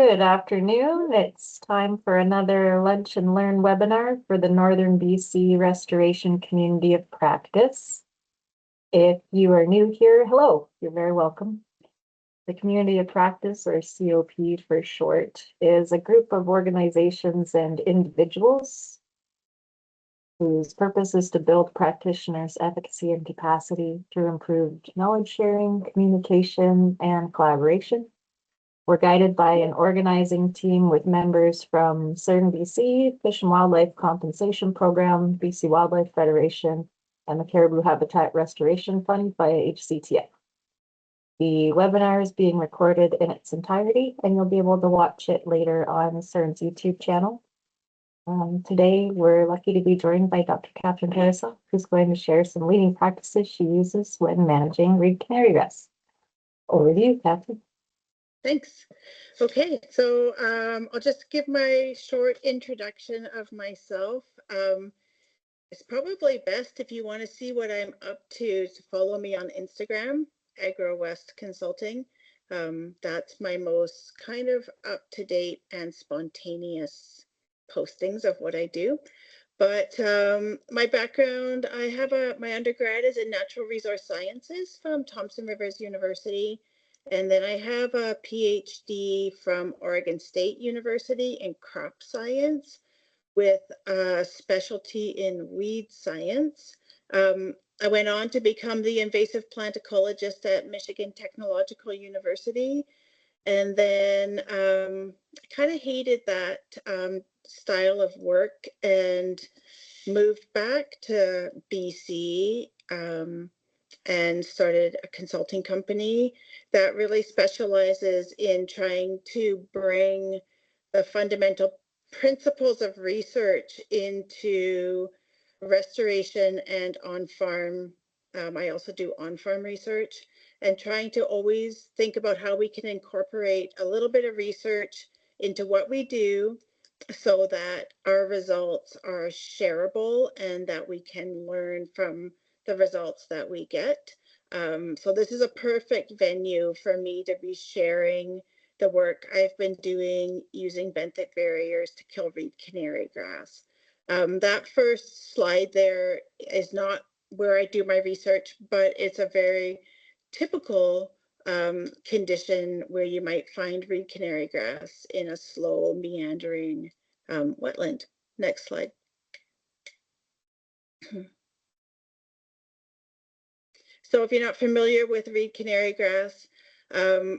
Good afternoon. It's time for another Lunch and Learn webinar for the Northern BC Restoration Community of Practice. If you are new here, hello, you're very welcome. The Community of Practice, or COP for short, is a group of organizations and individuals whose purpose is to build practitioners' efficacy and capacity through improved knowledge sharing, communication, and collaboration. We're guided by an organizing team with members from CERN BC, Fish and Wildlife Compensation Program, BC Wildlife Federation, and the Caribou Habitat Restoration Fund via HCTF. The webinar is being recorded in its entirety, and you'll be able to watch it later on CERN's YouTube channel. Today, we're lucky to be joined by Dr. Catherine Tarasoff, who's going to share some leading practices she uses when managing reed canarygrass. Over to you, Catherine. Thanks. Okay, so I'll just give my short introduction of myself. It's probably best if you want to see what I'm up to follow me on Instagram, Agrowest Consulting. That's my most kind of up-to-date and spontaneous postings of what I do. But my background, my undergrad is in Natural Resource Sciences from Thompson Rivers University. And then I have a PhD from Oregon State University in crop science with a specialty in weed science. I went on to become the invasive plant ecologist at Michigan Technological University. And then I kind of hated that style of work and moved back to BC and started a consulting company that really specializes in trying to bring the fundamental principles of research into restoration and on-farm. I also do on-farm research and trying to always think about how we can incorporate a little bit of research into what we do so that our results are shareable and that we can learn from the results that we get. So this is a perfect venue for me to be sharing the work I've been doing using benthic barriers to kill reed canarygrass. That first slide there is not where I do my research, but it's a very typical condition where you might find reed canarygrass in a slow meandering wetland. Next slide. So if you're not familiar with reed canarygrass,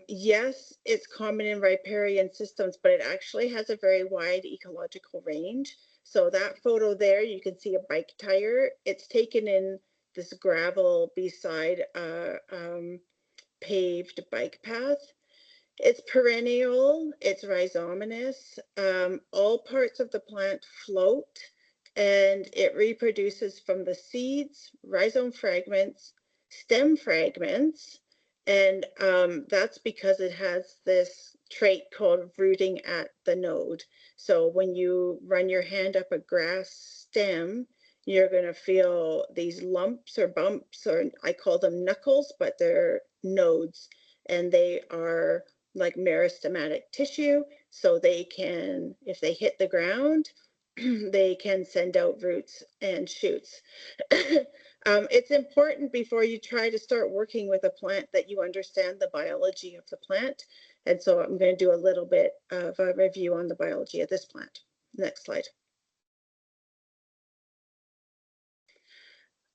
yes, it's common in riparian systems, but it actually has a very wide ecological range. So that photo there, you can see a bike tire. It's taken in this gravel beside a paved bike path. It's perennial, it's rhizomatous. All parts of the plant float, and it reproduces from the seeds, rhizome fragments, stem fragments, and that's because it has this trait called rooting at the node. So when you run your hand up a grass stem, you're going to feel these lumps or bumps, or I call them knuckles, but they're nodes, and they are like meristematic tissue, so they can, if they hit the ground, they can send out roots and shoots. It's important before you try to start working with a plant that you understand the biology of the plant. And so I'm going to do a little bit of a review on the biology of this plant. Next slide.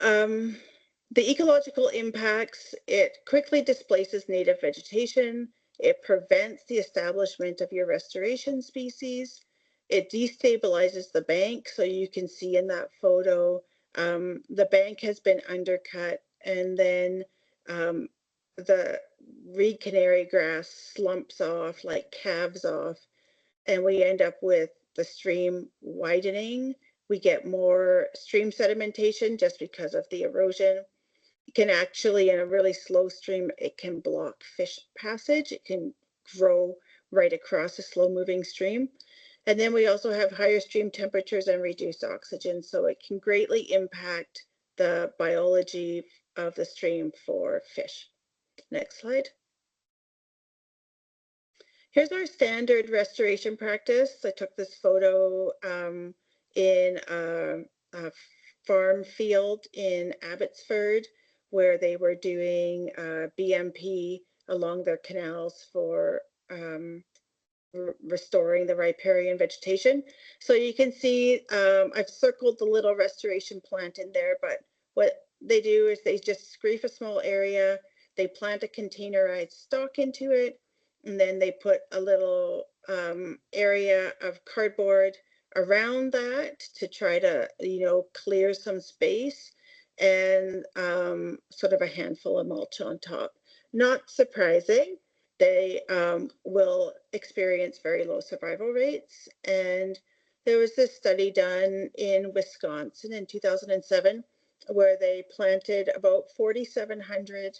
The ecological impacts, it quickly displaces native vegetation. It prevents the establishment of your restoration species. It destabilizes the bank. So you can see in that photo, the bank has been undercut, and then the reed canarygrass slumps off, like calves off, and we end up with the stream widening. We get more stream sedimentation just because of the erosion. It can actually, in a really slow stream, it can block fish passage. It can grow right across a slow moving stream. And then we also have higher stream temperatures and reduced oxygen, so it can greatly impact the biology of the stream for fish. Next slide. Here's our standard restoration practice. I took this photo in a farm field in Abbotsford, where they were doing BMP along their canals for restoring the riparian vegetation. So you can see I've circled the little restoration plant in there, but what they do is they just scrape a small area, they plant a containerized stock into it, and then they put a little area of cardboard around that to try to, clear some space, and sort of a handful of mulch on top. Not surprising, they will experience very low survival rates. And there was this study done in Wisconsin in 2007 where they planted about 4,700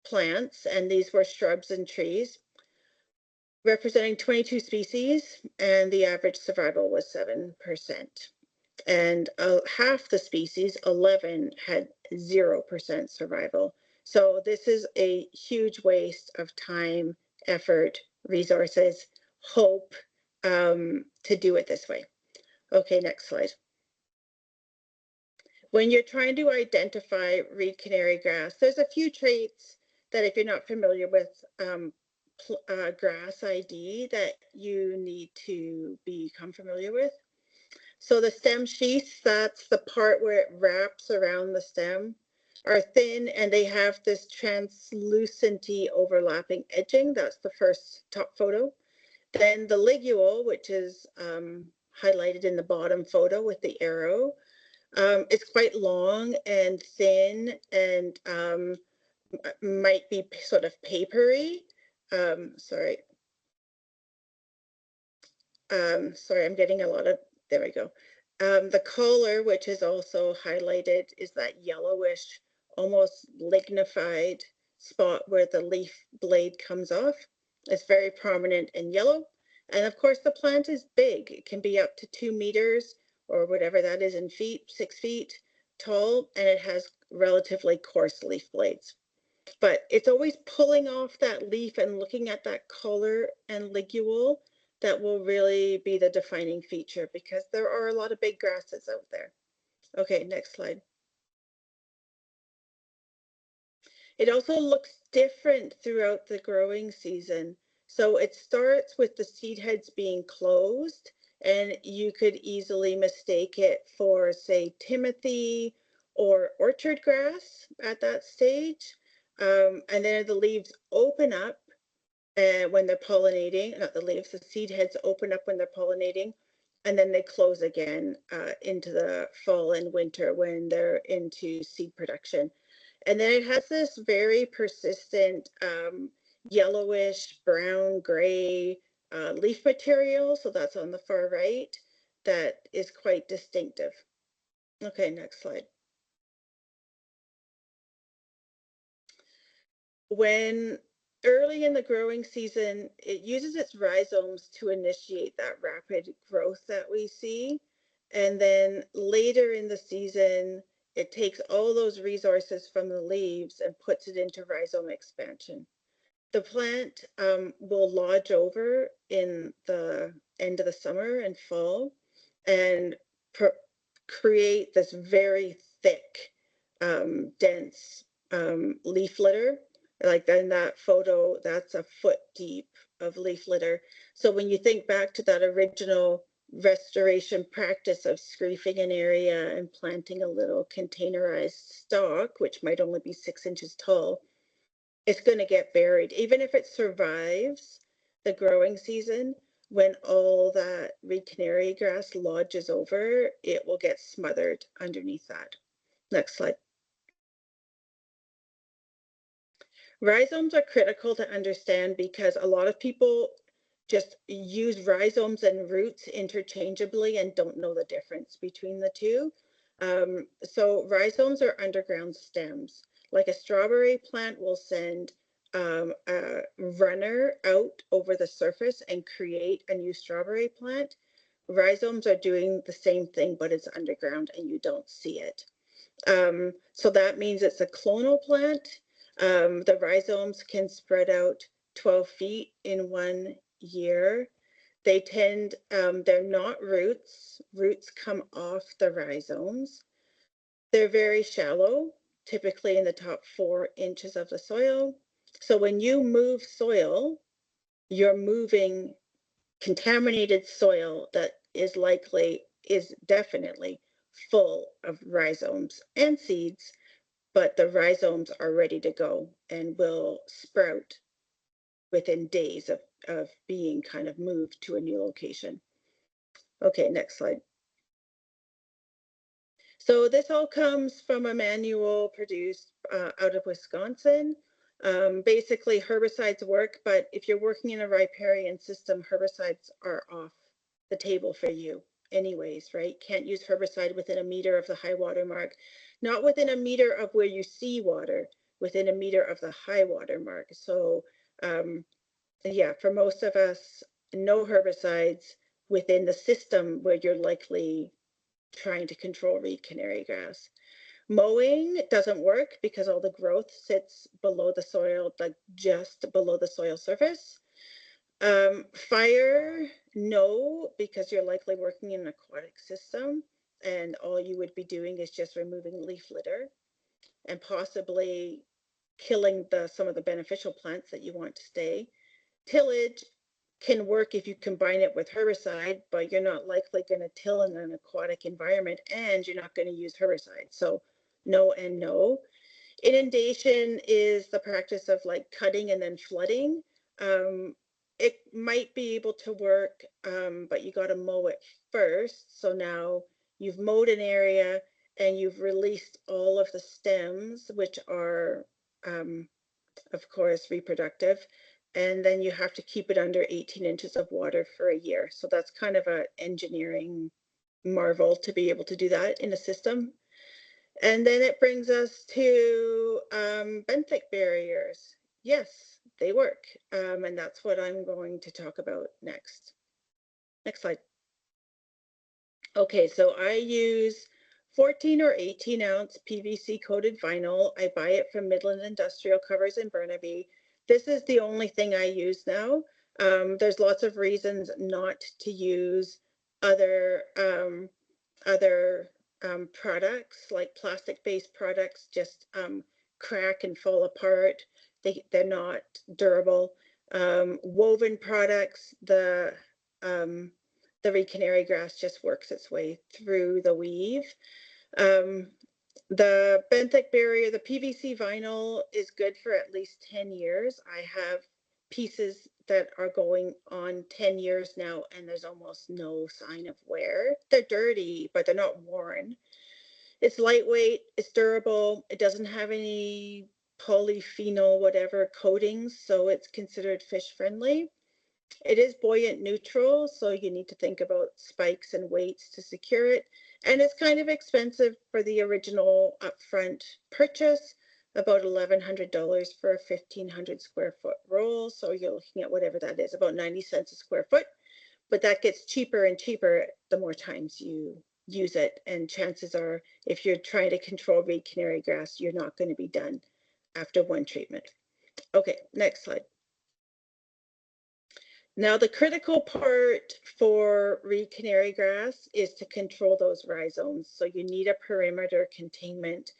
plants, and these were shrubs and trees representing 22 species, and the average survival was 7%. And half the species, 11, had 0% survival. So this is a huge waste of time, effort, resources, hope to do it this way. Okay, next slide. When you're trying to identify reed canary grass, there's a few traits that, if you're not familiar with grass ID, that you need to become familiar with. So the stem sheaths, that's the part where it wraps around the stem, are thin, and they have this translucenty overlapping edging. That's the first top photo. Then the ligule, which is highlighted in the bottom photo with the arrow, it's quite long and thin, and might be sort of papery. Sorry, I'm getting a lot of, there we go. The color, which is also highlighted, is that yellowish, almost lignified spot where the leaf blade comes off. It's very prominent and yellow. And of course, the plant is big. It can be up to 2 meters or whatever that is in feet, 6 feet tall, and it has relatively coarse leaf blades. But it's always pulling off that leaf and looking at that color and ligule that will really be the defining feature, because there are a lot of big grasses out there. Okay, next slide. It also looks different throughout the growing season. So it starts with the seed heads being closed, and you could easily mistake it for, say, Timothy or orchard grass at that stage. And then the leaves open up when they're pollinating, not the leaves, the seed heads open up when they're pollinating, and then they close again into the fall and winter when they're into seed production. And then it has this very persistent yellowish, brown, gray leaf material. So that's on the far right. That is quite distinctive. Okay, next slide. When early in the growing season, it uses its rhizomes to initiate that rapid growth that we see. And then later in the season, it takes all those resources from the leaves and puts it into rhizome expansion. The plant will lodge over in the end of the summer and fall and create this very thick, dense leaf litter. Like in that photo, that's a foot deep of leaf litter. So when you think back to that original restoration practice of scraping an area and planting a little containerized stalk, which might only be 6 inches tall, it's going to get buried. Even if it survives the growing season, when all that reed canary grass lodges over, it will get smothered underneath that. Next slide. Rhizomes are critical to understand because a lot of people just use rhizomes and roots interchangeably and don't know the difference between the two. So rhizomes are underground stems. Like a strawberry plant will send a runner out over the surface and create a new strawberry plant. Rhizomes are doing the same thing, but it's underground and you don't see it. So that means it's a clonal plant. The rhizomes can spread out 12 feet in 1 year. They tend, they're not roots. Roots come off the rhizomes. They're very shallow, typically in the top 4 inches of the soil. So when you move soil, you're moving contaminated soil that is definitely full of rhizomes and seeds, but the rhizomes are ready to go and will sprout within days of being kind of moved to a new location. Okay, next slide. So this all comes from a manual produced out of Wisconsin. Basically, herbicides work, but if you're working in a riparian system, herbicides are off the table for you anyways, right? Can't use herbicide within a meter of the high water mark, not within a meter of where you see water, within a meter of the high water mark. So yeah, for most of us, no herbicides within the system where you're likely trying to control reed canary grass. Mowing doesn't work because all the growth sits below the soil, like just below the soil surface. Fire, no, because you're likely working in an aquatic system and all you would be doing is just removing leaf litter and possibly killing some of the beneficial plants that you want to stay. Tillage can work if you combine it with herbicide, but you're not likely going to till in an aquatic environment and you're not going to use herbicide. So no and no. Inundation is the practice of like cutting and then flooding. It might be able to work, but you got to mow it first. So now you've mowed an area and you've released all of the stems, which are of course, reproductive. And then you have to keep it under 18 inches of water for a year. So that's kind of an engineering marvel to be able to do that in a system. And then it brings us to benthic barriers. Yes, they work. And that's what I'm going to talk about next. Next slide. Okay, so I use 14 or 18 ounce PVC coated vinyl. I buy it from Midland Industrial Covers in Burnaby. This is the only thing I use now. There's lots of reasons not to use other products, like plastic-based products just crack and fall apart. They're not durable. Woven products, the reed canary grass just works its way through the weave. The benthic barrier, the PVC vinyl is good for at least 10 years. I have pieces that are going on 10 years now and there's almost no sign of wear. They're dirty, but they're not worn. It's lightweight, it's durable, it doesn't have any polyphenol whatever coatings, so it's considered fish friendly. It is buoyant neutral, so you need to think about spikes and weights to secure it. And it's kind of expensive for the original upfront purchase, about $1,100 for a 1,500 square foot roll. So you're looking at whatever that is, about 90 cents a square foot. But that gets cheaper and cheaper the more times you use it. And chances are, if you're trying to control reed canary grass, you're not going to be done after one treatment. Okay, next slide. Now, the critical part for reed canary grass is to control those rhizomes. So you need a perimeter containment.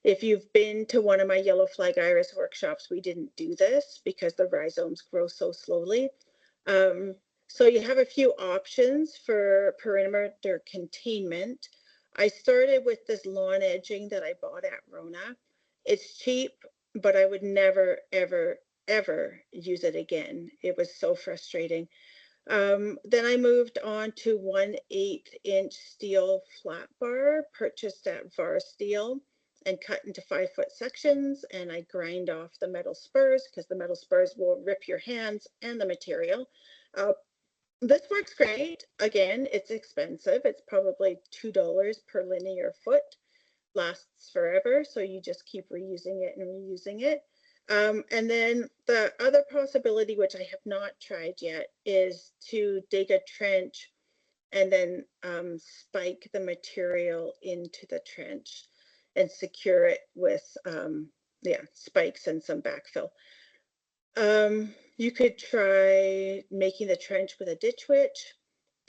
If you've been to one of my yellow flag iris workshops, we didn't do this because the rhizomes grow so slowly. So you have a few options for perimeter containment. I started with this lawn edging that I bought at Rona. It's cheap, but I would never, ever, ever use it again. It was so frustrating. Then I moved on to 1/8 inch steel flat bar purchased at VAR Steel and cut into 5-foot sections. And I grind off the metal spurs because the metal spurs will rip your hands and the material. This works great. Again, it's expensive. It's probably $2 per linear foot. Lasts forever, so you just keep reusing it and reusing it. And then the other possibility, which I have not tried yet, is to dig a trench and then spike the material into the trench and secure it with spikes and some backfill. You could try making the trench with a ditch witch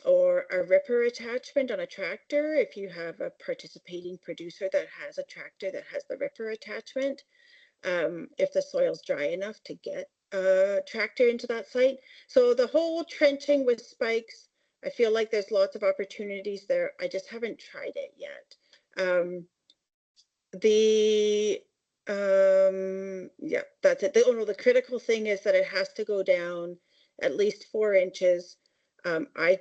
or a ripper attachment on a tractor if you have a participating producer that has a tractor that has the ripper attachment. If the soil's dry enough to get a tractor into that site. So the whole trenching with spikes, I feel like there's lots of opportunities there. I just haven't tried it yet. Yeah, that's it. The critical thing is that it has to go down at least 4 inches. I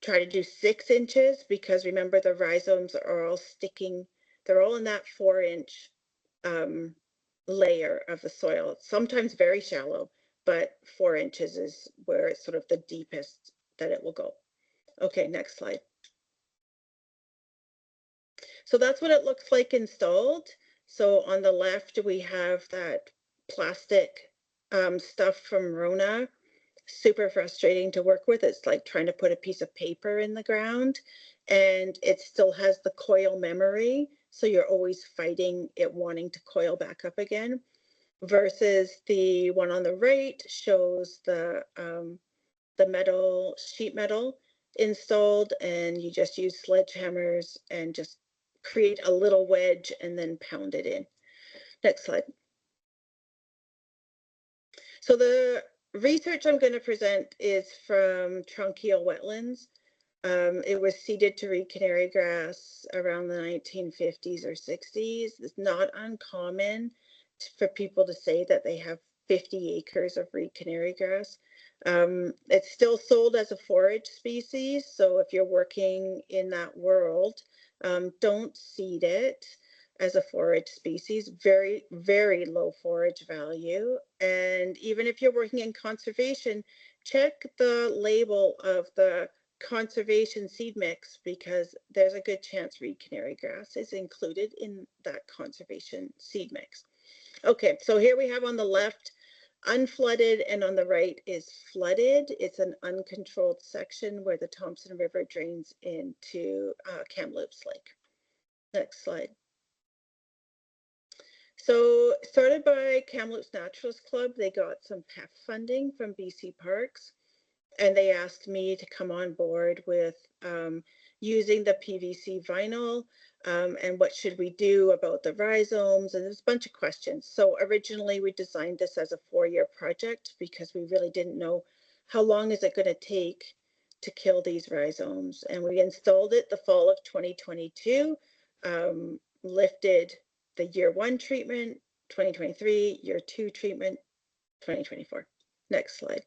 try to do 6 inches because remember the rhizomes are all sticking. They're all in that 4-inch layer of the soil, sometimes very shallow, but 4 inches is where it's sort of the deepest that it will go. Okay, next slide. So that's what it looks like installed. So on the left, we have that plastic stuff from Rona. Super frustrating to work with. It's like trying to put a piece of paper in the ground, and it still has the coil memory. So you're always fighting it wanting to coil back up again. Versus the one on the right shows the metal, sheet metal installed, and you just use sledgehammers and just create a little wedge and then pound it in. Next slide. So the research I'm going to present is from trunchial wetlands. It was seeded to reed canary grass around the 1950s or 60s. It's not uncommon for people to say that they have 50 acres of reed canary grass. It's still sold as a forage species, so if you're working in that world, don't seed it as a forage species. Very, very low forage value. And even if you're working in conservation, check the label of the conservation seed mix because there's a good chance reed canary grass is included in that conservation seed mix. Okay, so here we have on the left unflooded and on the right is flooded. It's an uncontrolled section where the Thompson River drains into Kamloops Lake. Next slide. So started by Kamloops Naturalist Club, they got some PEF funding from BC Parks, and they asked me to come on board with using the PVC vinyl and what should we do about the rhizomes, and there's a bunch of questions. So originally we designed this as a 4-year project because we really didn't know how long is it going to take to kill these rhizomes, and we installed it the fall of 2022, lifted the year 1 treatment, 2023, year 2 treatment, 2024. Next slide.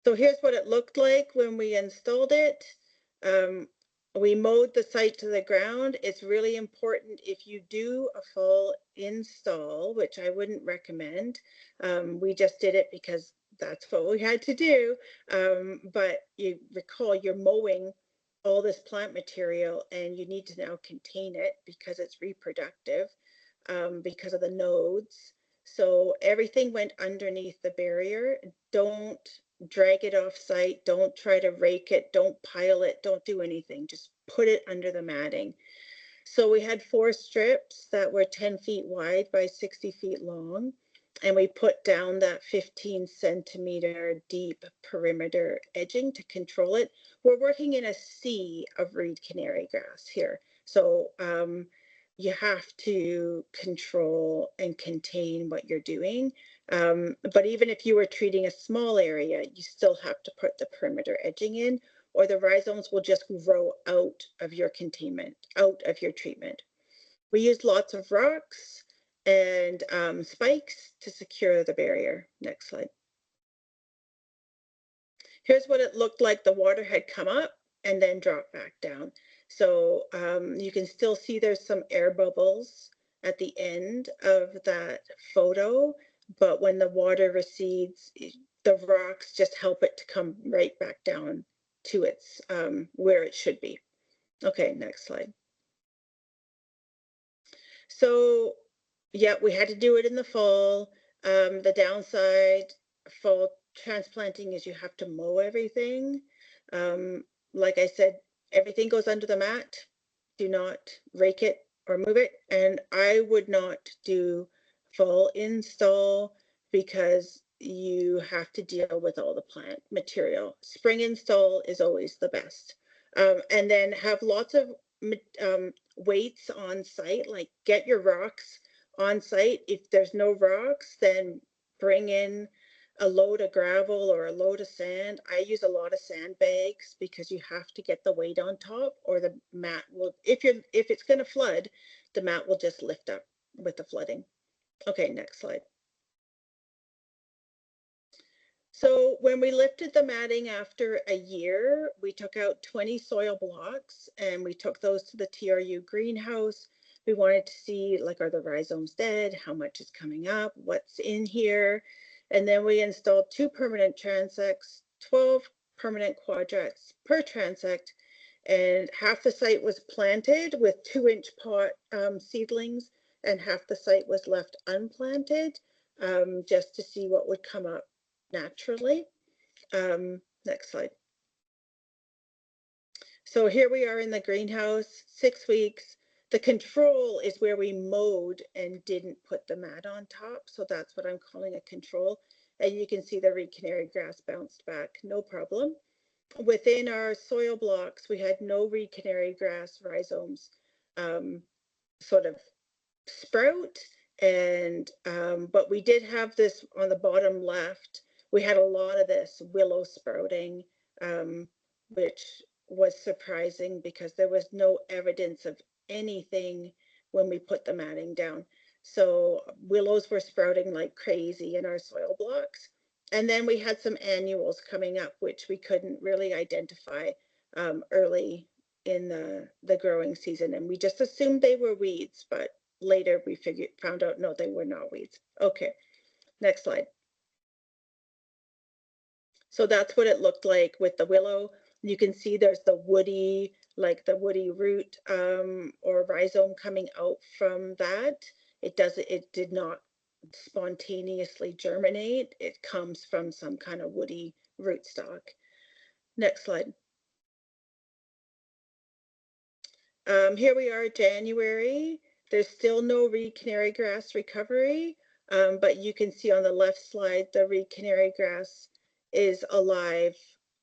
So here's what it looked like when we installed it. We mowed the site to the ground. It's really important if you do a full install, which I wouldn't recommend. We just did it because that's what we had to do. But you recall you're mowing all this plant material and you need to now contain it because it's reproductive, because of the nodes. So everything went underneath the barrier. Don't drag it off site. Don't try to rake it. Don't pile it. Don't do anything. Just put it under the matting. So we had 4 strips that were 10 feet wide by 60 feet long. And we put down that 15 centimeter deep perimeter edging to control it. We're working in a sea of reed canary grass here. So you have to control and contain what you're doing. But even if you were treating a small area, you still have to put the perimeter edging in, or the rhizomes will just grow out of your containment, out of your treatment. We used lots of rocks and spikes to secure the barrier. Next slide. Here's what it looked like. The water had come up and then dropped back down. So you can still see there's some air bubbles at the end of that photo, but when the water recedes, the rocks just help it to come right back down to its where it should be. Okay, next slide. So yeah, we had to do it in the fall. The downside fall transplanting is you have to mow everything. Like I said, everything goes under the mat. Do not rake it or move it. And I would not do full install because you have to deal with all the plant material. Spring install is always the best. And then have lots of weights on site, like get your rocks on site. If there's no rocks, then bring in a load of gravel or a load of sand. I use a lot of sandbags because you have to get the weight on top, or the mat will, if it's going to flood, the mat will just lift up with the flooding. Okay, next slide. So when we lifted the matting after a year, we took out 20 soil blocks and we took those to the TRU greenhouse. We wanted to see, like, are the rhizomes dead? How much is coming up? What's in here? And then we installed 2 permanent transects, 12 permanent quadrats per transect, and half the site was planted with 2-inch pot seedlings, and half the site was left unplanted, just to see what would come up naturally. Next slide. So here we are in the greenhouse, 6 weeks. The control is where we mowed and didn't put the mat on top. So that's what I'm calling a control. And you can see the reed canary grass bounced back, no problem. Within our soil blocks, we had no reed canary grass rhizomes sort of sprout, and but we did have this on the bottom left. We had a lot of this willow sprouting, which was surprising because there was no evidence of anything when we put the matting down. So willows were sprouting like crazy in our soil blocks. And then we had some annuals coming up, which we couldn't really identify early in the growing season. And we just assumed they were weeds, but later we found out, no, they were not weeds. Okay, next slide. So that's what it looked like with the willow. You can see there's the woody, like the woody root or rhizome coming out from that. It did not spontaneously germinate. It comes from some kind of woody rootstock. Next slide. Here we are, January. There's still no reed canary grass recovery, but you can see on the left slide, the reed canary grass is alive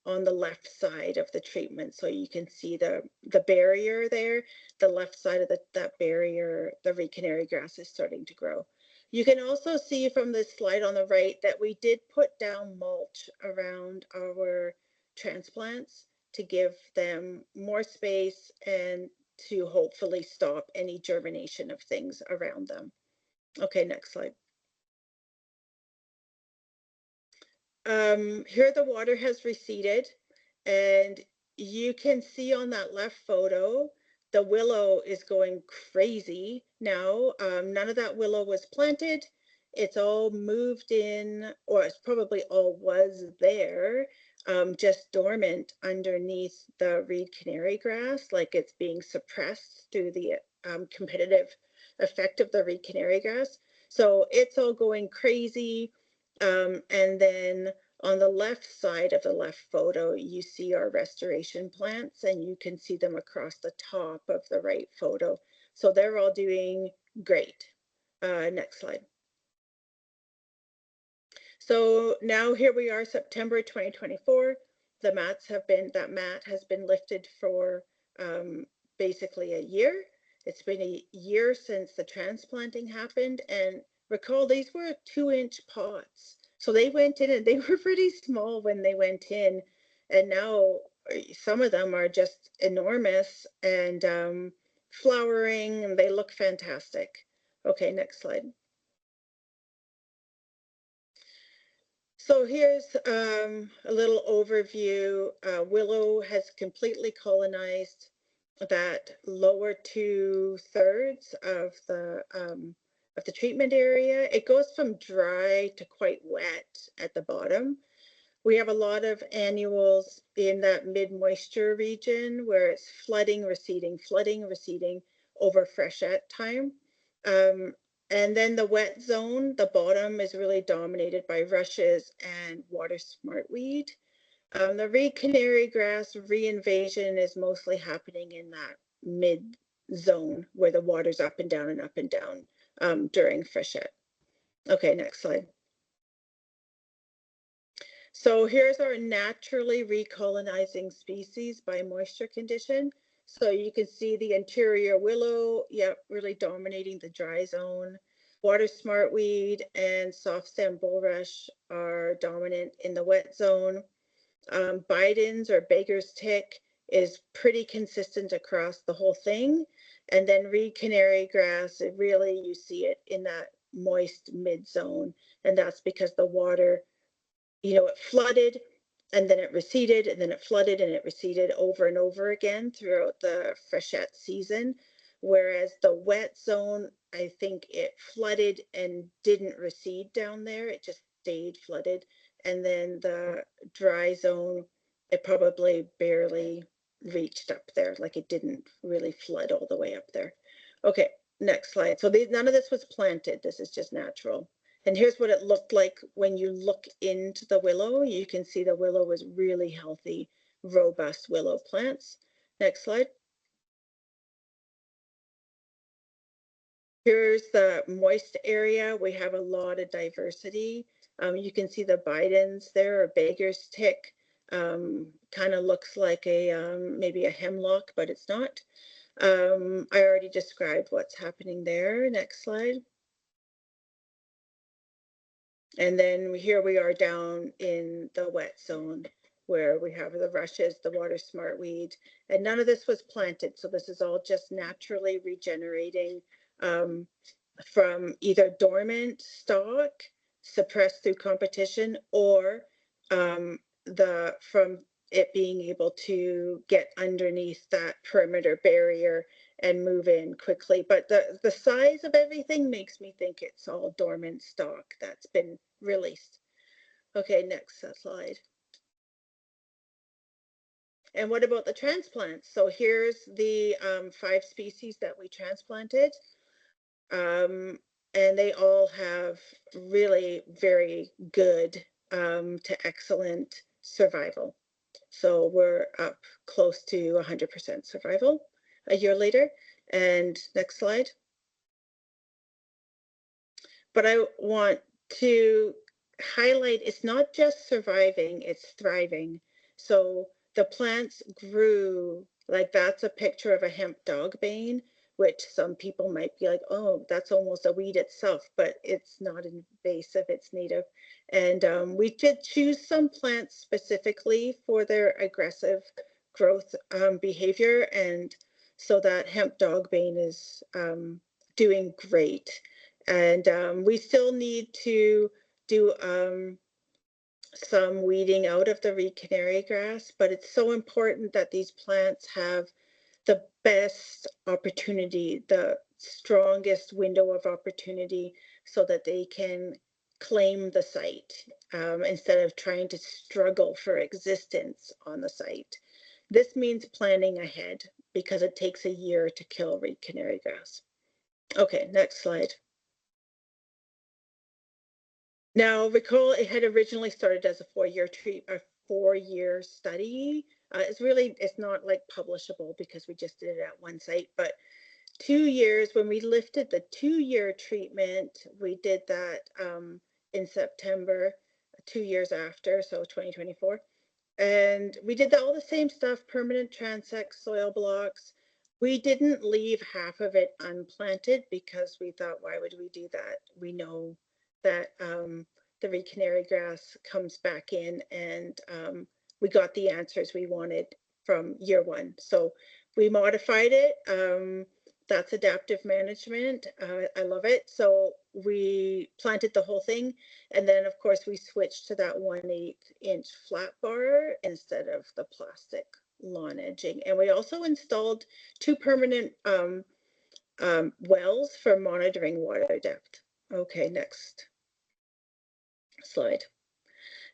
on the left side of the treatment. So you can see the barrier there, the left side of that barrier, the reed canary grass is starting to grow. You can also see from this slide on the right that we did put down mulch around our transplants to give them more space and to hopefully stop any germination of things around them. Okay, next slide. Here the water has receded, and you can see on that left photo, the willow is going crazy now. None of that willow was planted. It's all moved in, or it's probably all was there, just dormant underneath the reed canary grass, like it's being suppressed through the competitive effect of the reed canary grass. So it's all going crazy. And then on the left side of the left photo, you see our restoration plants, and you can see them across the top of the right photo. So they're all doing great. Next slide. So now here we are, September 2024. That mat has been lifted for basically a year. It's been a year since the transplanting happened, and recall these were 2-inch pots. So they went in and they were pretty small when they went in, and now some of them are just enormous and flowering, and they look fantastic. Okay, next slide. So here's a little overview. Willow has completely colonized that lower 2/3 of the treatment area. It goes from dry to quite wet at the bottom. We have a lot of annuals in that mid-moisture region where it's flooding, receding over freshet time. And then the wet zone, the bottom is really dominated by rushes and water smartweed. The reed canary grass reinvasion is mostly happening in that mid zone where the water's up and down during freshet. Okay, next slide. So here's our naturally recolonizing species by moisture condition. So you can see the interior willow, yep, really dominating the dry zone. Water smartweed and soft stem bulrush are dominant in the wet zone. Biden's or Baker's tick is pretty consistent across the whole thing. And then reed canary grass, it really, you see it in that moist mid zone. And that's because the water, it flooded and then it receded and then it flooded and it receded over and over again throughout the freshet season. Whereas the wet zone, I think it flooded and didn't recede down there. It just stayed flooded. And then the dry zone, it probably barely reached up there. Like it didn't really flood all the way up there. Okay, next slide. So none of this was planted. This is just natural. And here's what it looked like when you look into the willow. You can see the willow was really healthy, robust willow plants. Next slide. Here's the moist area. We have a lot of diversity. You can see the Bidens there, or Baker's tick. Kind of looks like a maybe a hemlock, but it's not. I already described what's happening there. Next slide. And then here we are down in the wet zone where we have the rushes, the water smartweed, and none of this was planted. So this is all just naturally regenerating from either dormant stock suppressed through competition or from it being able to get underneath that perimeter barrier and move in quickly. But the size of everything makes me think it's all dormant stock that's been released. Okay, next slide. And what about the transplants? So here's the 5 species that we transplanted. And they all have really very good to excellent survival. So we're up close to 100% survival a year later. And next slide. But I want to highlight it's not just surviving, it's thriving. So the plants grew, like that's a picture of a hemp dogbane, which some people might be like, oh, that's almost a weed itself, but it's not invasive, it's native. And we did choose some plants specifically for their aggressive growth behavior. And so that hemp dogbane is doing great. And we still need to do some weeding out of the reed canary grass, but it's so important that these plants have the best opportunity, the strongest window of opportunity, so that they can claim the site instead of trying to struggle for existence on the site. This means planning ahead because it takes a year to kill reed canary grass. Okay, next slide. Now, recall it had originally started as a 4-year study. It's not like publishable because we just did it at one site, but 2 years, when we lifted the 2-year treatment, we did that in September, 2 years after, so 2024. And we did all the same stuff, permanent transects, soil blocks. We didn't leave half of it unplanted because we thought, why would we do that? We know that the reed canary grass comes back in, and we got the answers we wanted from year one. So we modified it. That's adaptive management. I love it. So we planted the whole thing. And then, of course, we switched to that 1/8 inch flat bar instead of the plastic lawn edging. And we also installed 2 permanent wells for monitoring water depth. Okay, next slide.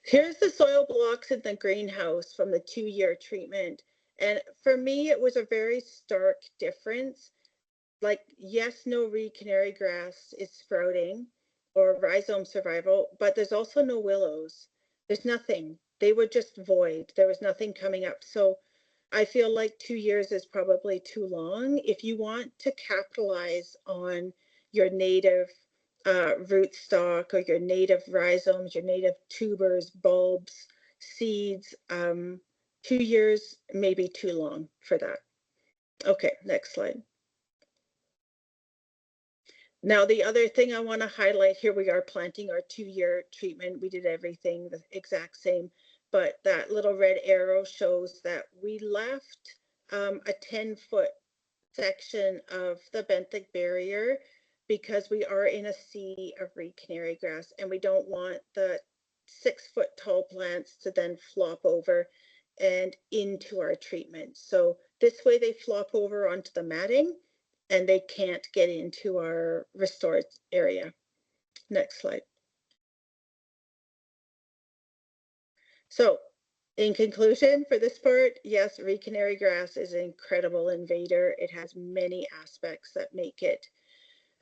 Here's the soil blocks in the greenhouse from the 2-year treatment. And for me, it was a very stark difference. Like, yes, no reed canary grass is sprouting or rhizome survival, but there's also no willows. There's nothing. They were just void. There was nothing coming up. So I feel like 2 years is probably too long. If you want to capitalize on your native rootstock or your native rhizomes, your native tubers, bulbs, seeds. 2 years may be too long for that. Okay, next slide. Now, the other thing I want to highlight here, we are planting our 2-year treatment. We did everything the exact same, but that little red arrow shows that we left a 10-foot section of the benthic barrier because we are in a sea of reed canary grass and we don't want the 6-foot tall plants to then flop over and into our treatment. So this way they flop over onto the matting and they can't get into our restored area. Next slide. So in conclusion for this part, yes, reed canary grass is an incredible invader. It has many aspects that make it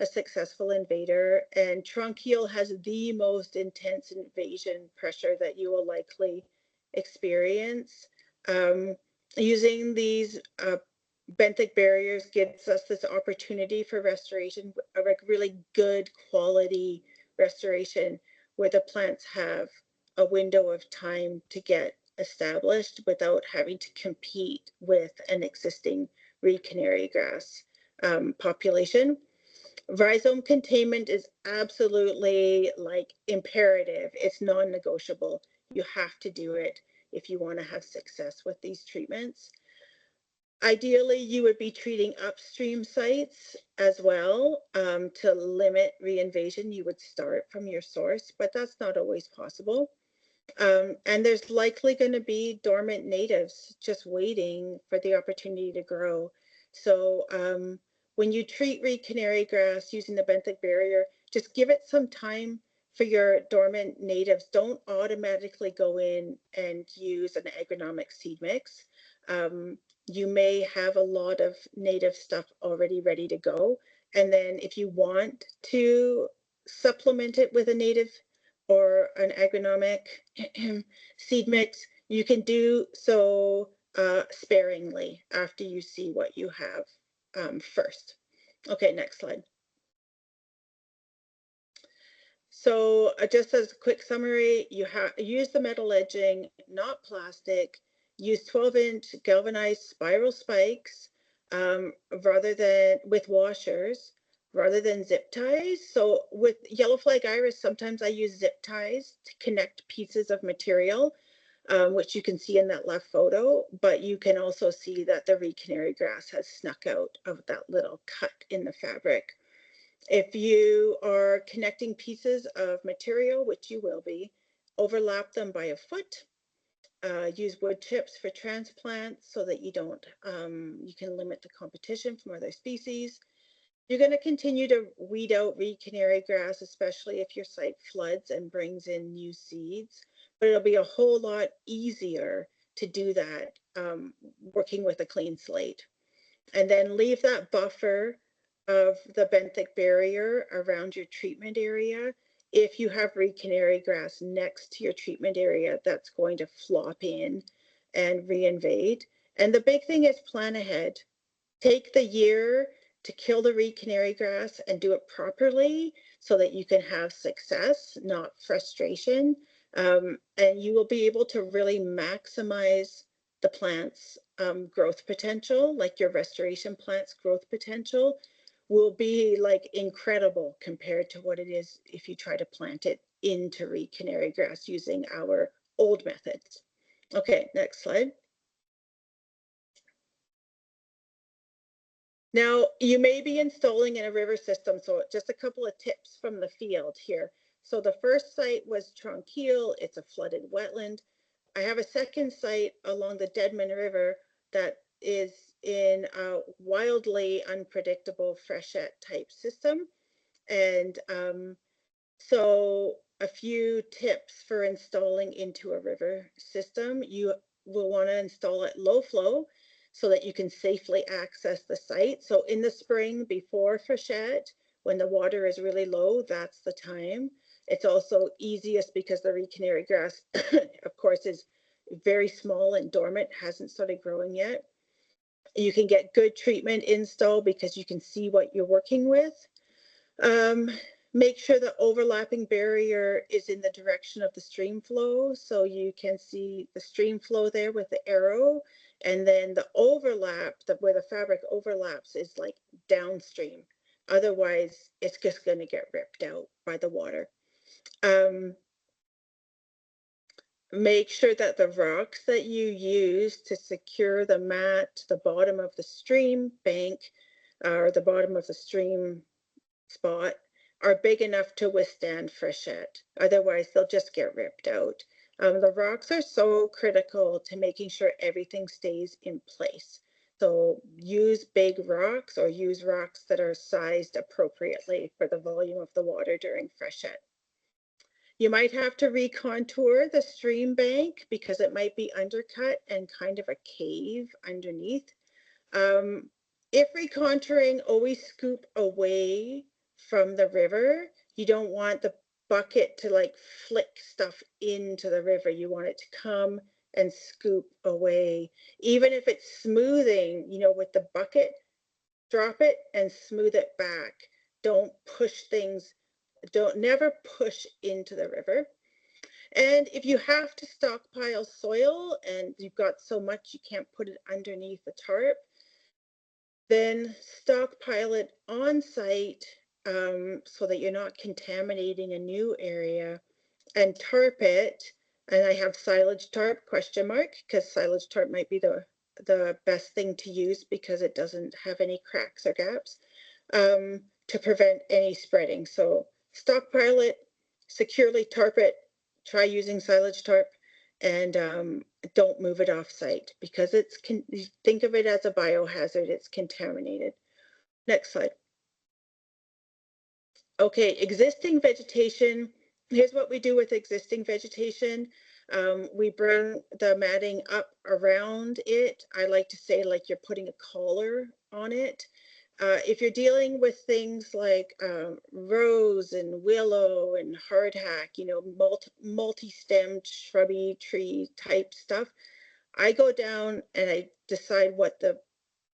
a successful invader, and trunk heel has the most intense invasion pressure that you will likely experience. Using these benthic barriers gives us this opportunity for restoration, a really good quality restoration where the plants have a window of time to get established without having to compete with an existing reed canary grass population. Rhizome containment is absolutely like imperative. It's non-negotiable. You have to do it if you want to have success with these treatments. Ideally, you would be treating upstream sites as well to limit reinvasion. You would start from your source, but that's not always possible. And there's likely going to be dormant natives just waiting for the opportunity to grow. So when you treat reed canary grass using the benthic barrier, just give it some time for your dormant natives. Don't automatically go in and use an agronomic seed mix. You may have a lot of native stuff already ready to go. And then if you want to supplement it with a native or an agronomic seed mix, you can do so sparingly after you see what you have first. Okay, next slide. So just as a quick summary, you use the metal edging, not plastic. Use 12-inch galvanized spiral spikes rather than with washers rather than zip ties. So with yellow flag iris, sometimes I use zip ties to connect pieces of material, which you can see in that left photo, but you can also see that the reed canary grass has snuck out of that little cut in the fabric. If you are connecting pieces of material, which you will be, overlap them by a foot. Use wood chips for transplants so that you don't, you can limit the competition from other species. You're going to continue to weed out reed canary grass, especially if your site floods and brings in new seeds, but it'll be a whole lot easier to do that working with a clean slate. And then leave that buffer of the benthic barrier around your treatment area. If you have reed canary grass next to your treatment area, that's going to flop in and reinvade. And the big thing is plan ahead. Take the year to kill the reed canary grass and do it properly so that you can have success, not frustration. And you will be able to really maximize the plant's growth potential, like your restoration plant's growth potential will be like incredible compared to what it is if you try to plant it into reed canary grass using our old methods. Okay, next slide. Now, you may be installing in a river system, so just a couple of tips from the field here. So the first site was Tronquil, it's a flooded wetland. I have a second site along the Deadman River that is in a wildly unpredictable freshet type system. And so a few tips for installing into a river system. You will want to install it low flow so that you can safely access the site. So in the spring before freshet, when the water is really low, that's the time. It's also easiest because the reed canary grass, of course, is very small and dormant, hasn't started growing yet. You can get good treatment install because you can see what you're working with. Make sure the overlapping barrier is in the direction of the stream flow, so you can see the stream flow there with the arrow, and then the overlap, where the fabric overlaps, is like downstream. Otherwise, it's just going to get ripped out by the water. Make sure that the rocks that you use to secure the mat to the bottom of the stream bank or the bottom of the stream spot are big enough to withstand freshet. Otherwise, they'll just get ripped out. The rocks are so critical to making sure everything stays in place. So use big rocks or use rocks that are sized appropriately for the volume of the water during freshet. You might have to recontour the stream bank because it might be undercut and kind of a cave underneath. If recontouring, always scoop away from the river. You don't want the bucket to like flick stuff into the river. You want it to come and scoop away. Even if it's smoothing, with the bucket, drop it and smooth it back. Don't push things, never push into the river. And if you have to stockpile soil and you've got so much you can't put it underneath the tarp, then stockpile it on site so that you're not contaminating a new area, and tarp it. And I have silage tarp ? Because silage tarp might be the best thing to use because it doesn't have any cracks or gaps to prevent any spreading. So stockpile it, securely tarp it, try using silage tarp, and don't move it off site because think of it as a biohazard. It's contaminated. Next slide. Okay, existing vegetation. Here's what we do with existing vegetation. We bring the matting up around it. I like to say like you're putting a collar on it. If you're dealing with things like rose and willow and hardhack, multi-stemmed shrubby tree type stuff, I go down and I decide what the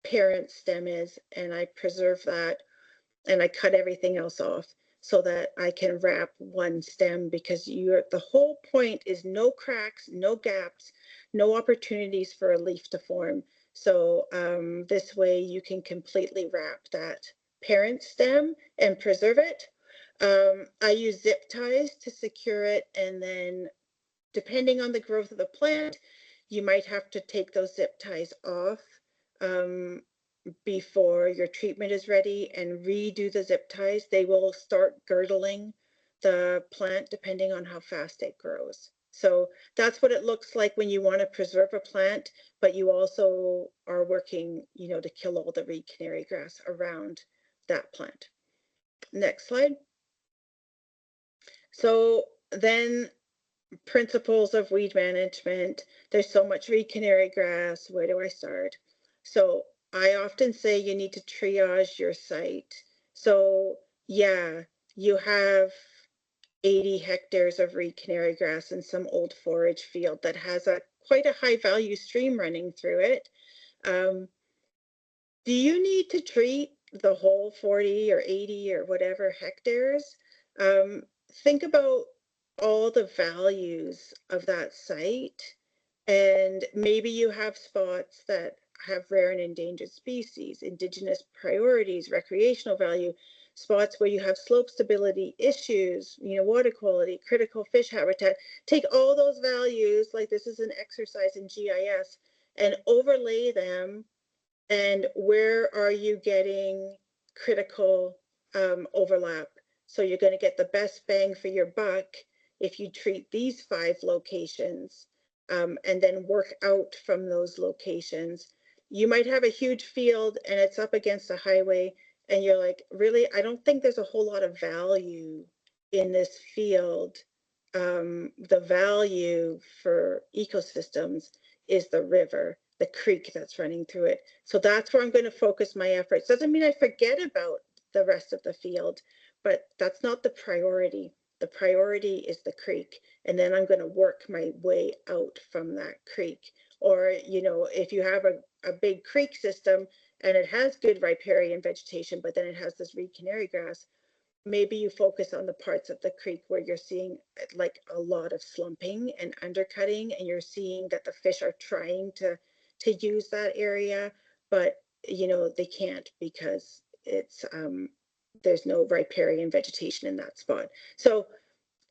parent stem is and I preserve that and I cut everything else off so that I can wrap one stem because the whole point is no cracks, no gaps, no opportunities for a leaf to form. So this way you can completely wrap that parent stem and preserve it. I use zip ties to secure it, and then depending on the growth of the plant, you might have to take those zip ties off before your treatment is ready and redo the zip ties. They will start girdling the plant depending on how fast it grows. So that's what it looks like when you want to preserve a plant, but you also are working, to kill all the reed canary grass around that plant. Next slide. So then principles of weed management. There's so much reed canary grass. Where do I start? So I often say you need to triage your site. So yeah, you have 80 hectares of reed canary grass in some old forage field that has quite a high value stream running through it. Do you need to treat the whole 40 or 80 or whatever hectares? Think about all the values of that site, and maybe you have spots that have rare and endangered species, indigenous priorities, recreational value, spots where you have slope stability issues, water quality, critical fish habitat. Take all those values, like this is an exercise in GIS, and overlay them. And where are you getting critical overlap? So you're going to get the best bang for your buck if you treat these 5 locations and then work out from those locations. You might have a huge field and it's up against a highway and you're like, really, I don't think there's a whole lot of value in this field. The value for ecosystems is the river, the creek that's running through it. So that's where I'm going to focus my efforts. Doesn't mean I forget about the rest of the field, but that's not the priority. The priority is the creek. And then I'm going to work my way out from that creek. Or, if you have a big creek system and it has good riparian vegetation, but then it has this reed canary grass, maybe you focus on the parts of the creek where you're seeing like a lot of slumping and undercutting, and you're seeing that the fish are trying to use that area, but you know they can't because it's there's no riparian vegetation in that spot. So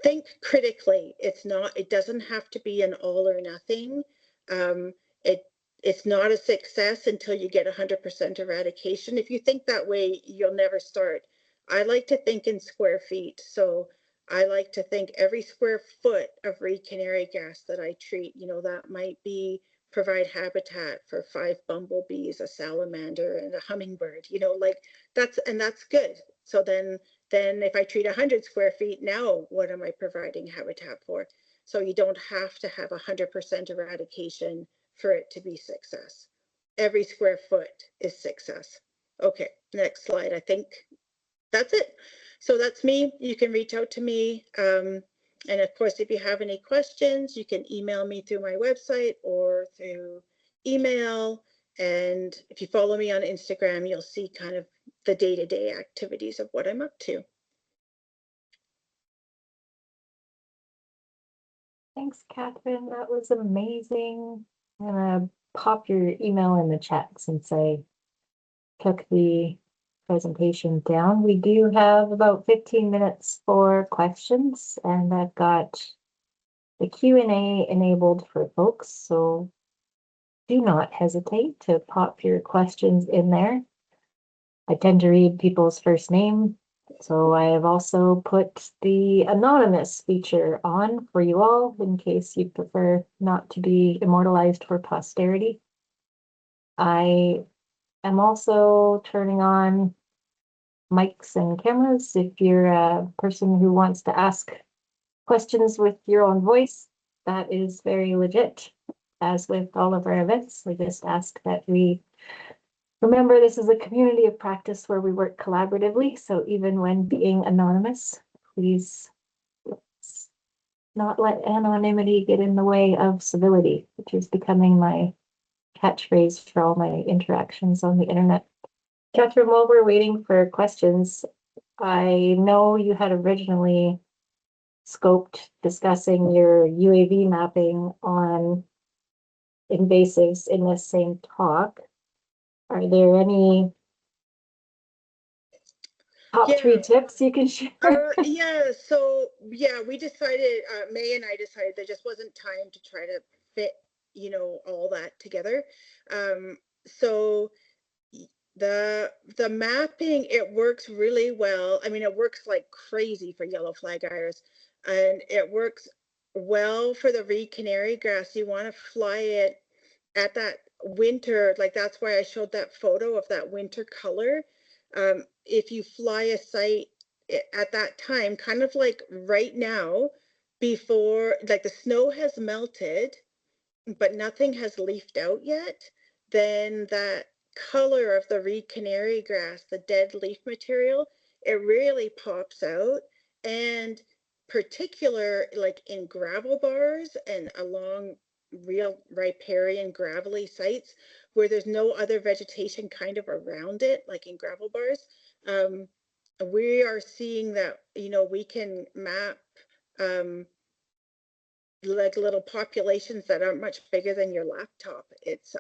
think critically. It doesn't have to be an all or nothing. Um, it it's not a success until you get 100% eradication. If you think that way, you'll never start. I like to think in square feet. So I like to think every square foot of reed canary grass that I treat, you know, that might be provide habitat for 5 bumblebees, a salamander, and a hummingbird, you know, like that's good. So then if I treat 100 square feet, now what am I providing habitat for? So you don't have to have 100% eradication for it to be success. Every square foot is success. Okay, next slide. I think that's it. So that's me. You can reach out to me. And of course, if you have any questions, you can email me through my website or through email. And if you follow me on Instagram, you'll see kind of the day-to-day activities of what I'm up to. Thanks, Catherine. That was amazing. I'm gonna pop your email in the chat since I took the presentation down. We do have about 15 minutes for questions, and I've got the Q&A enabled for folks, so do not hesitate to pop your questions in there. I tend to read people's first name, so I have also put the anonymous feature on for you all in case you prefer not to be immortalized for posterity. I am also turning on mics and cameras if you're a person who wants to ask questions with your own voice. That is very legit. As with all of our events, we just ask that we remember this is a community of practice where we work collaboratively. So even when being anonymous, please not let anonymity get in the way of civility, which is becoming my catchphrase for all my interactions on the internet. Catherine, while we're waiting for questions, I know you had originally scoped discussing your UAV mapping on invasives in this same talk. Are there any top three tips you can share? Yeah, so yeah, we decided, May and I decided there just wasn't time to try to fit, you know, all that together. So the mapping, it works really well. I mean, it works like crazy for yellow flag iris, and it works well for the reed canary grass. You want to fly it at that winter, like that's why I showed that photo of that winter color. If you fly a site at that time, kind of like right now, before like the snow has melted, but nothing has leafed out yet, then that color of the reed canary grass, the dead leaf material, it really pops out. And particular like in gravel bars and along real riparian gravelly sites where there's no other vegetation kind of around it, like in gravel bars, we are seeing that, you know, we can map like little populations that aren't much bigger than your laptop. It's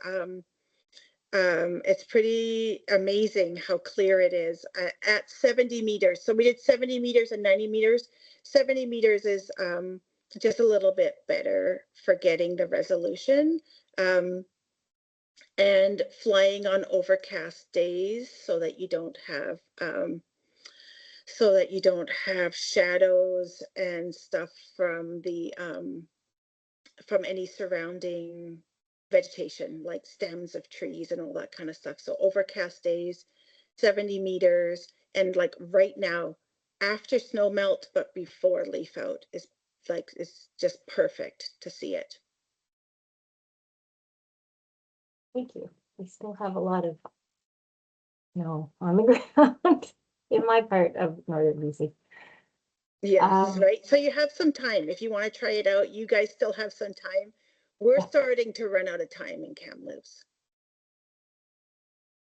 pretty amazing how clear it is at 70 meters. So we did 70 meters and 90 meters. 70 meters is just a little bit better for getting the resolution. And flying on overcast days so that you don't have shadows and stuff from the from any surrounding vegetation, like stems of trees and all that kind of stuff. So overcast days, 70 meters, and like right now, after snow melt, but before leaf out is like, it's just perfect to see it. Thank you. We still have a lot of snow on the ground in my part of northern BC. Yes, right. So you have some time. If you want to try it out, you guys still have some time. We're starting to run out of time in Kamloops.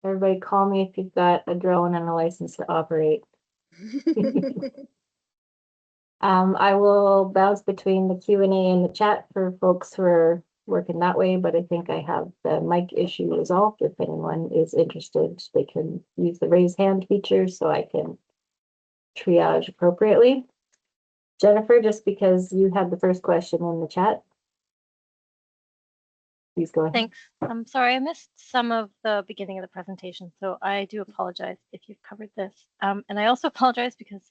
Everybody call me if you've got a drone and a license to operate. I will bounce between the Q&A and the chat for folks who are working that way, but I think I have the mic issue resolved. If anyone is interested, they can use the raise hand feature so I can triage appropriately. Jennifer, just because you had the first question in the chat, please go ahead. Thanks. I'm sorry, I missed some of the beginning of the presentation, so I do apologize if you've covered this. And I also apologize because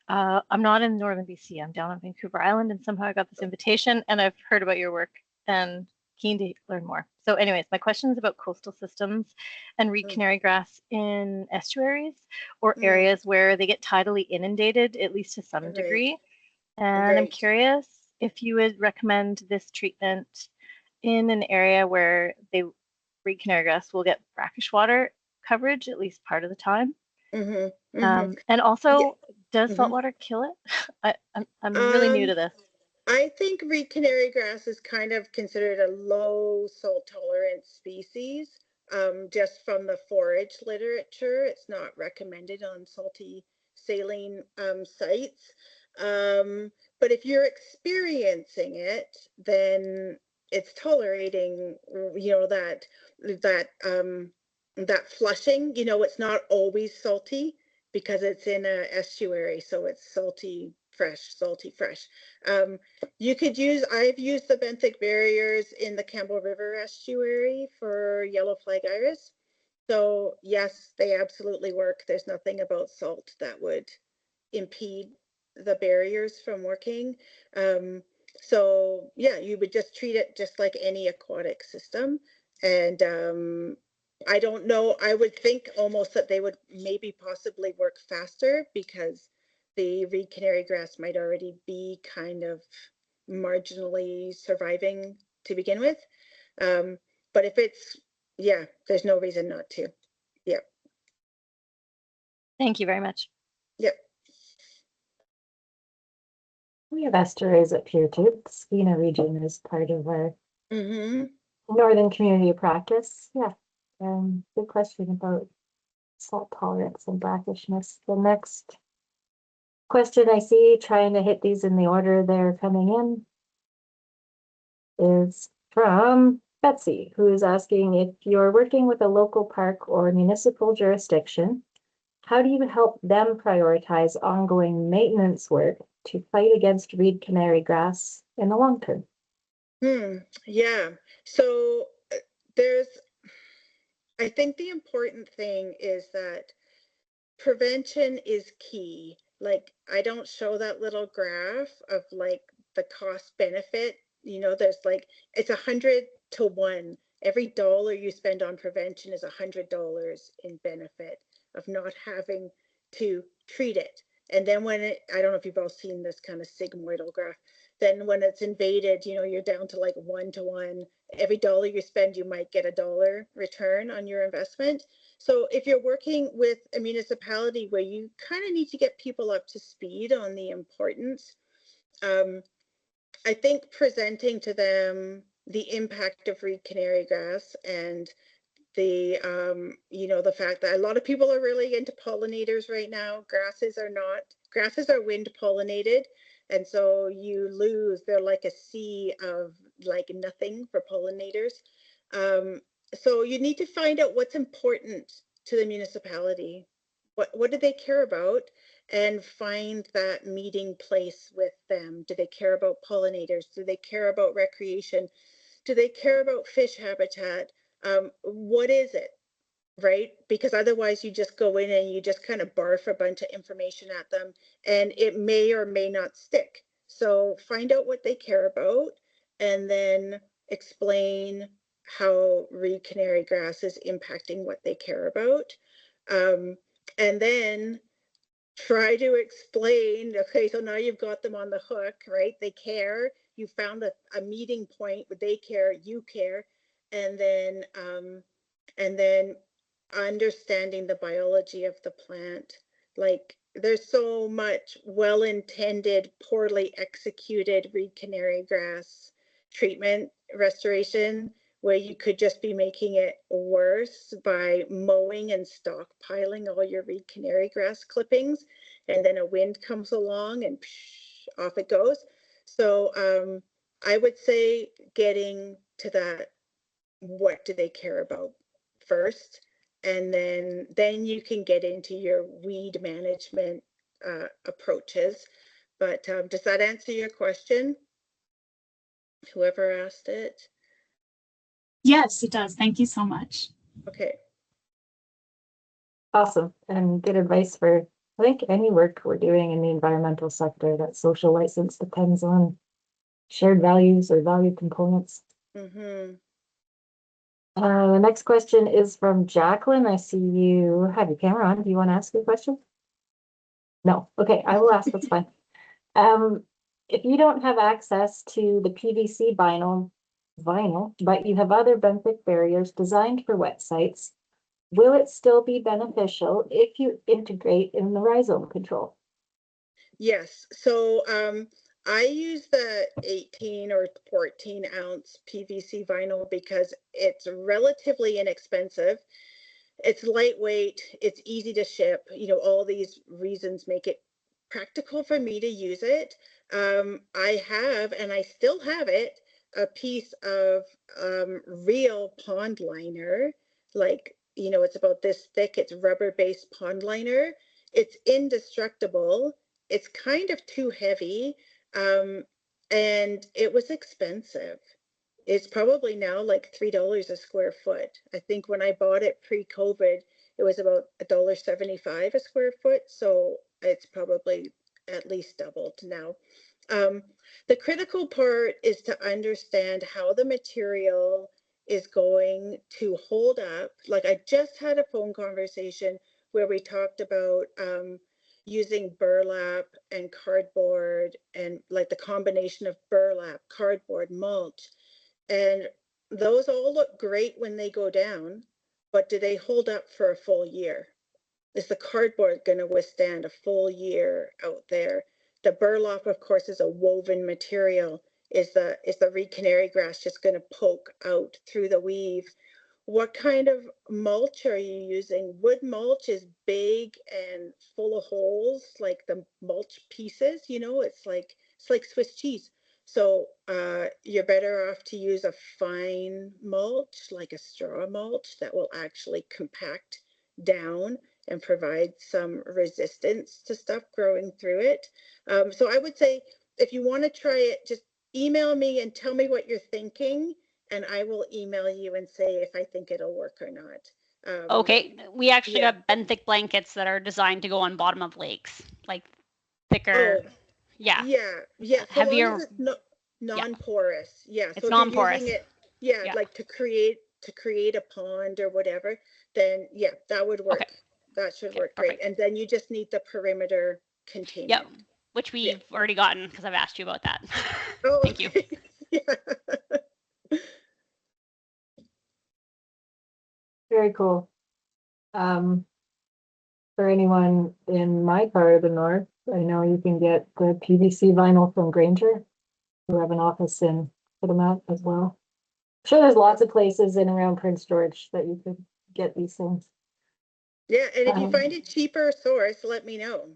I'm not in northern BC. I'm down on Vancouver Island, and somehow I got this invitation, and I've heard about your work and keen to learn more. So anyways, my question is about coastal systems and reed canary grass in estuaries or areas where they get tidally inundated, at least to some degree. And I'm curious if you would recommend this treatment in an area where the reed canary grass will get brackish water coverage at least part of the time. And also, does saltwater kill it? I'm really new to this. I think reed canary grass is kind of considered a low salt tolerant species. Just from the forage literature, it's not recommended on salty saline sites. But if you're experiencing it, then it's tolerating, you know, that flushing. You know, it's not always salty because it's in a estuary, so it's salty fresh. You could use, I've used the benthic barriers in the Campbell River estuary for yellow flag iris. So yes, they absolutely work. There's nothing about salt that would impede the barriers from working. So yeah, you would just treat it just like any aquatic system. And I don't know, I would think almost that they would maybe possibly work faster because the reed canary grass might already be kind of marginally surviving to begin with. But if it's, yeah, there's no reason not to. Yeah. Thank you very much. Yep. We have estuaries up here too. The Skeena region is part of our northern community of practice. Yeah. Good question about salt tolerance and brackishness. The next question I see, trying to hit these in the order they're coming in, is from Betsy, who is asking if you're working with a local park or municipal jurisdiction, how do you help them prioritize ongoing maintenance work to fight against reed canary grass in the long term? Yeah. So I think the important thing is that prevention is key. Like, I don't show that little graph of like the cost benefit. You know, there's like, it's 100 to 1. Every dollar you spend on prevention is $100 in benefit of not having to treat it. And then when I don't know if you've all seen this kind of sigmoidal graph, then when it's invaded, you know, you're down to like 1 to 1. Every dollar you spend, you might get $1 return on your investment. So if you're working with a municipality where you kind of need to get people up to speed on the importance, I think presenting to them the impact of reed canary grass and the you know, the fact that a lot of people are really into pollinators right now. Grasses are not. Grasses are wind pollinated, and so you lose. They're like a sea of like nothing for pollinators. So you need to find out what's important to the municipality. What do they care about? And find that meeting place with them. Do they care about pollinators? Do they care about recreation? Do they care about fish habitat? What is it, right? Because otherwise you just go in and you just kind of barf a bunch of information at them and it may or may not stick. So find out what they care about and then explain how reed canary grass is impacting what they care about. And then try to explain, okay, so now you've got them on the hook, right? They care. You found a meeting point where they care, you care. And then understanding the biology of the plant. Like, there's so much well-intended, poorly executed reed canary grass treatment restoration where you could just be making it worse by mowing and stockpiling all your reed canary grass clippings, and then a wind comes along and off it goes. So I would say getting to that, what do they care about first, and then you can get into your weed management approaches. But does that answer your question, whoever asked it? Yes, it does. Thank you so much. Okay. Awesome, and good advice for, I think, any work we're doing in the environmental sector. That social license depends on shared values or value components. Mm-hmm. The next question is from Jacqueline. I see you have your camera on. Do you want to ask a question? No. Okay, I will ask. That's fine. If you don't have access to the PVC vinyl, but you have other benthic barriers designed for wet sites, will it still be beneficial if you integrate in the rhizome control? Yes. So I use the 18 or 14 ounce PVC vinyl because it's relatively inexpensive. It's lightweight, it's easy to ship, all these reasons make it practical for me to use it. I have, and I still have it, a piece of real pond liner, like, it's about this thick, it's rubber-based pond liner. It's indestructible. It's kind of too heavy, and it was expensive. It's probably now like $3 a square foot. I think when I bought it pre-COVID, it was about $1.75 a square foot. So it's probably at least doubled now. The critical part is to understand how the material is going to hold up. Like, I just had a phone conversation where we talked about using burlap and cardboard, and like the combination of burlap, cardboard, mulch. And those all look great when they go down, but do they hold up for a full year? Is the cardboard going to withstand a full year out there? The burlap, of course, is a woven material. Is the reed canary grass just going to poke out through the weave? What kind of mulch are you using? Wood mulch is big and full of holes, like the mulch pieces, it's like Swiss cheese. So you're better off to use a fine mulch, like a straw mulch, that will actually compact down and provide some resistance to stuff growing through it. So I would say, if you want to try it, just email me and tell me what you're thinking, and I will email you and say if I think it'll work or not. Okay, we actually yeah. got benthic blankets that are designed to go on bottom of lakes, like thicker. Oh, Yeah. yeah. So Heavier. long as it's non-porous. Yeah. It's So if non-porous. you're using it, like to create a pond or whatever, then yeah, that would work. Okay. That should work Perfect. great. And then you just need the perimeter containment. Yep. Which we've already gotten because I've asked you about that. Oh, Thank you. Yeah. Very cool. For anyone in my part of the north, I know you can get the PVC vinyl from Granger. We have an office in Kitimat as well. I'm sure there's lots of places in around Prince George that you could get these things. Yeah, and if you find a cheaper source, let me know,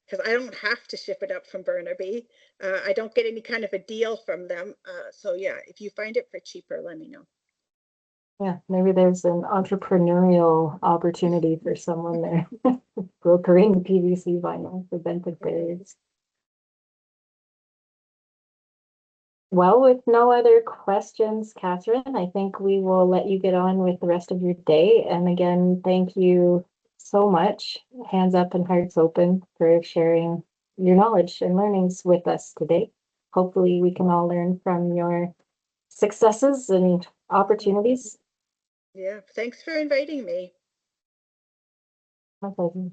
because I don't have to ship it up from Burnaby. I don't get any kind of a deal from them. So yeah, if you find it for cheaper, let me know. Yeah, maybe there's an entrepreneurial opportunity for someone there. Brokering PVC vinyl for benthic barriers. Well, with no other questions, Catherine, I think we will let you get on with the rest of your day. And again, thank you so much, hands up and hearts open, for sharing your knowledge and learnings with us today. Hopefully we can all learn from your successes and opportunities. Yeah, thanks for inviting me. My pleasure.